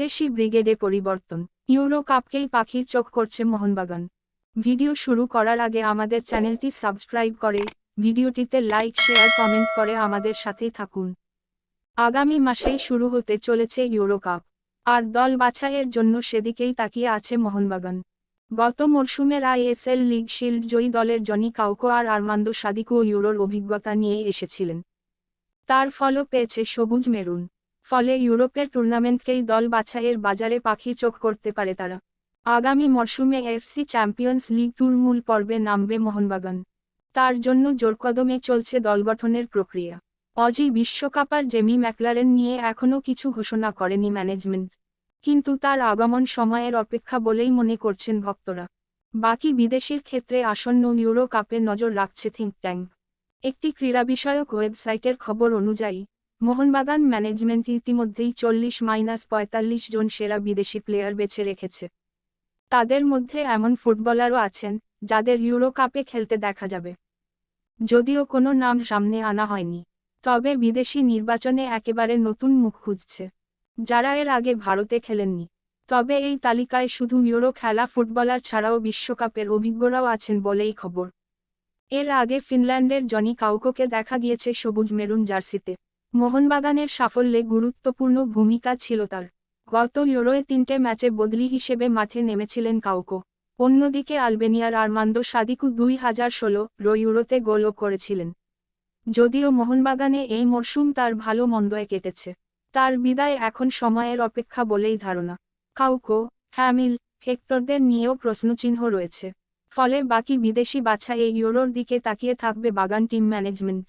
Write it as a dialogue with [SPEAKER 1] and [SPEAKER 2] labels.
[SPEAKER 1] বিদেশি ব্রিগেডে পরিবর্তন, ইউরো কাপকেই পাখির চোখ করছে মোহনবাগান। ভিডিও শুরু করার আগে আমাদের চ্যানেলটি সাবস্ক্রাইব করে ভিডিওটিতে লাইক শেয়ার কমেন্ট করে আমাদের সাথেই থাকুন। আগামী মাসেই শুরু হতে চলেছে ইউরো কাপ, আর দল বাছাইয়ের জন্য সেদিকেই তাকিয়ে আছে মোহনবাগান। গত মরশুমের আইএসএল লিগ শিল্ড জয়ী দলের জনি কাউকো আর আর্মান্দো সাদিকও ইউরোর অভিজ্ঞতা নিয়েই এসেছিলেন। তার ফলও পেয়েছে সবুজ মেরুন। ফলে ইউরোপের টুর্নামেন্টকেই দল বাছাইয়ের বাজারে পাখি চোখ করতে পারে তারা। আগামী মরশুমে এফসি চ্যাম্পিয়ন্স লিগ টুর মূল পর্বে নামবে মোহনবাগান। তার জন্য জোরকদমে চলছে দল গঠনের প্রক্রিয়া। অজি বিশ্বকাপার জেমি ম্যাকলারেন নিয়ে এখনও কিছু ঘোষণা করেনি ম্যানেজমেন্ট, কিন্তু তার আগমন সময়ের অপেক্ষা বলেই মনে করছেন ভক্তরা। বাকি বিদেশির ক্ষেত্রে আসন্ন ইউরো কাপে নজর রাখছে থিঙ্ক ট্যাঙ্ক। একটি ক্রীড়া বিষয়ক ওয়েবসাইটের খবর অনুযায়ী, মোহনবাগান ম্যানেজমেন্ট ইতিমধ্যেই 40-45 জন সেরা বিদেশি প্লেয়ার বেছে রেখেছে। তাদের মধ্যে এমন ফুটবলারও আছেন যাদের ইউরো কাপে খেলতে দেখা যাবে। যদিও কোনো নাম সামনে আনা হয়নি, তবে বিদেশি নির্বাচনে একেবারে নতুন মুখ খুঁজছে, যারা এর আগে ভারতে খেলেননি। তবে এই তালিকায় শুধু ইউরো খেলা ফুটবলার ছাড়াও বিশ্বকাপের অভিজ্ঞরাও আছেন বলেই খবর। এর আগে ফিনল্যান্ডের জনি কাউকোকে দেখা গিয়েছে সবুজ মেরুন জার্সিতে। মোহনবাগানের সাফল্যে গুরুত্বপূর্ণ ভূমিকা ছিল তার। গত ইউরোয় 3টে ম্যাচে বদলি হিসেবে মাঠে নেমেছিলেন কাউকো। অন্যদিকে আলবেনিয়ার আর্মান্দো সাদিকু 2016 ইউরোতে গোলও করেছিলেন। যদিও মোহনবাগানে এই মরশুম তার ভালো মন্দয় কেটেছে, তার বিদায় এখন সময়ের অপেক্ষা বলেই ধারণা। কাউকো, হ্যামিল, হেক্টরদের নিয়েও প্রশ্নচিহ্ন রয়েছে। ফলে বাকি বিদেশি বাছাইয়ে ইউরোর দিকে তাকিয়ে থাকবে বাগান টিম ম্যানেজমেন্ট।